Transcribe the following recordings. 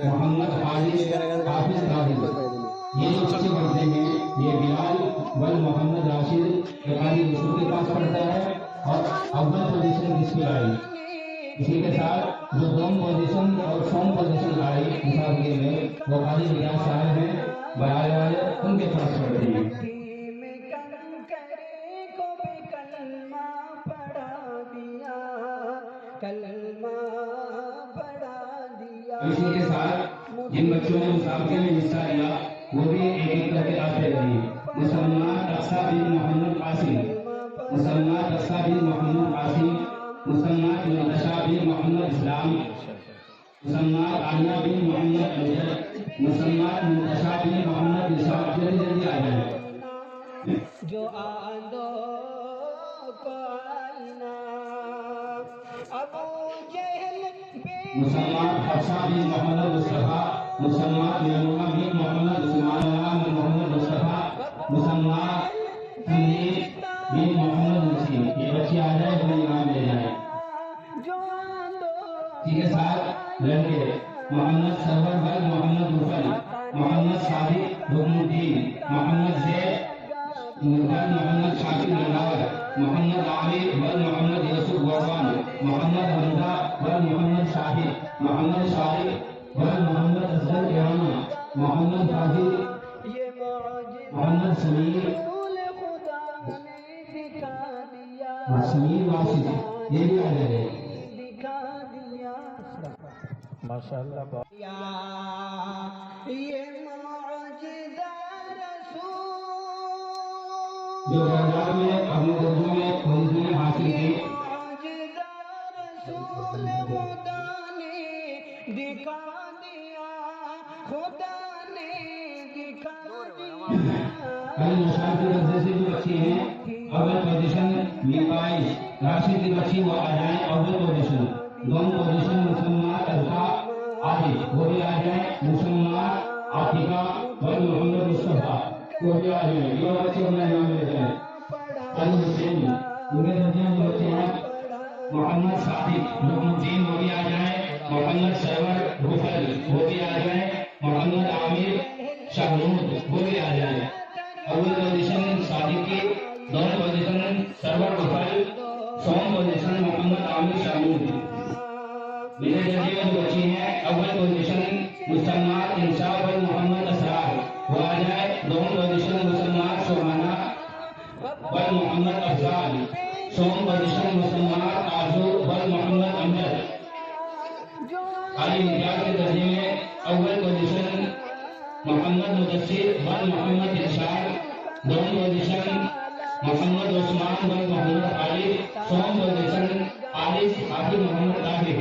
محمد حافظ قادری، یہ جو بچے پڑھتے ہیں یہ بلال ول محمد راشد قاری رسول کے پاس پڑھتا ہے، اور اول پوزیشن کس کی آئی؟ اسی کے ساتھ جو دوم پوزیشن اور سوم پوزیشن آئی مسابقے میں وہ قاری ریاض صاحب ہیں بلال والے، ان کے پاس پڑھتے ہیں۔ اسی کے ساتھ جن بچوں نے مسابقے میں حصہ لیا وہ بھی ایک ایک کر کے آتے رہے۔ مسلمان اقصیٰ بن محمد قاسم، مسلمان اقصیٰ بن محمد قاسم، مسلمان منتشا بن محمد اسلام، مسلمان عالیہ بن محمد امجد، مسلمان منتشا بن محمد اسلام۔ جلدی جلدی آ جائیں۔ جو آندو کو آئینہ ابو جہل مسلمان حفصہ بن محمد مصطفیٰ، مسلمان میمونہ بن محمد عثمان بن محمد مصطفیٰ، مسلمان حمید بن محمد مسلم۔ یہ بچے آ جائے اپنے امام لے جائیں۔ اسی کے ساتھ لڑکے محمد سرور بن محمد مفل، محمد صادق رکن الدین، محمد زید بن محمد شاکر نلاور، محمد عامر بن محمد یوسف غوثان، محمد حمزہ بن محمد شاہد، محمد شارق بن محمد اصغر ایرانہ، محمد فاضل، محمد سمیر واسد، یہ بھی آ جائے۔ ماشاءاللہ جو درجات میں اپنے درجوں میں پوزیشن حاصل کی، نشان کے درجے سے جو بچے ہیں اول پوزیشن میربائش راشد کی بچی وہ آ جائیں اول پوزیشن، دوم پوزیشن مسلمان الفا عارف وہ بھی آ جائیں، مسلمان عاطفہ بن محمد مصطفیٰ وہ بھی آ جائیں۔ یہ بچے اپنا نام لے جائیں۔ حسین ان کے درجے میں جو بچے ہیں محمد صادق رکن الدین وہ بھی آ جائیں، محمد سرور غفل وہ بھی آ جائیں، محمد عامر شاہنود وہ بھی آ جائیں۔ اول پوزیشن صادق کی، دوم پوزیشن سرور غفل، سوم پوزیشن محمد عامر شاہنود۔ میرے درجے میں جو بچی ہیں اول پوزیشن مسلمان انصاف بن محمد اسرار وہ آ جائے، دوم پوزیشن مسلمان سبحانہ بن محمد افضال، سوم پوزیشن مسلمان آرزو بن محمد امجد۔ علی امتیاز کے درجے میں اول پوزیشن محمد مدثر بن محمد ارشاد، دوم پوزیشن محمد عثمان بن محمد عارف، سوم پوزیشن عارف حافظ محمد طاہر۔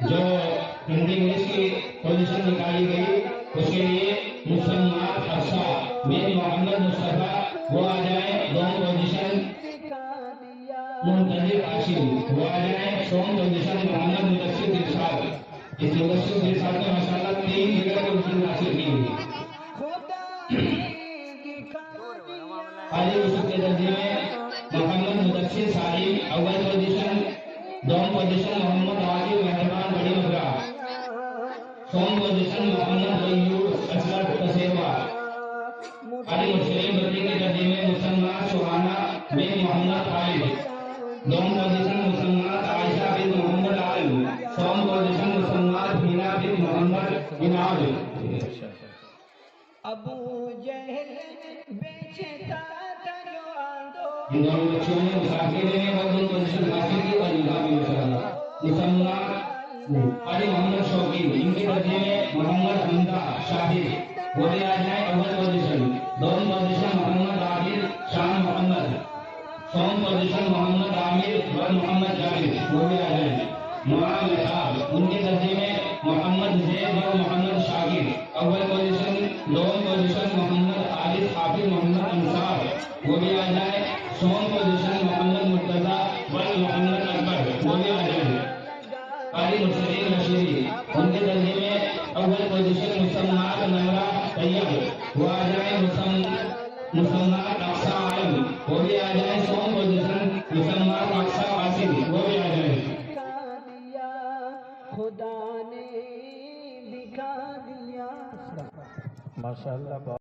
جو ہندی انگلش کی پوزیشن نکالی گئی اس کے لیے مسلمان حفصہ بن محمد مصطفیٰ وہ آ جائیں، دوم پوزیشن منتظر عاشم وہ آ جائیں، سوم پوزیشن محمد مدثر ارشاد۔ اس مدثر ارشاد کا ماشاءاللہ 3 جگہ پر پوزیشن حاصل کی ہوئی۔ علی یوسف کے درجے میں محمد مدثر سالم اول پوزیشن، دوم پوزیشن محمد عاجل مہربان بڑی مدرا، سوم پوزیشن محمد ایوب اصغر تسیروا۔ علی مسلم بدری کے درجے میں مسلمان سبحانہ بن محمد عائد، دوم پوزیشن مسلمان عائشہ بن محمد عالم، سوم پوزیشن مسلمان حینا بن محمد انعام۔ ابو جہل بیچتا تھا جو آندو، ان دونوں بچوں نے مسابقے میں وہ دونوں پوزیشن حاصل کی اور نکاح بھی انشاءاللہ۔ مسلمان علی محمد شوقی ان کے درجے میں محمد حمزہ شاہد وہ بھی آ جائیں اول پوزیشن، دوم پوزیشن محمد عادل شان محمد، سوم پوزیشن محمد عامر بن محمد جاوید وہ بھی آ جائیں۔ معاذ صاحب ان کے درجے میں محمد زید بن محمد شاکر اول پوزیشن، دوم پوزیشن محمد عارف حافظ محمد انصار وہ بھی آ جائیں، سوم پوزیشن محمد مرتضیٰ بن محمد اکبر وہ بھی آ جائیں۔ قاری مسلم رشیدی ان کے درجے میں اول پوزیشن مسلمان نمرہ طیب وہ آ جائیں، مسلمان اقصیٰ عالم وہ بھی آ جائیں، سوم پوزیشن مسلمان اقصیٰ قاسم وہ بھی آ جائیں۔ خدا نے دکھا دیا. ماشاءاللہ.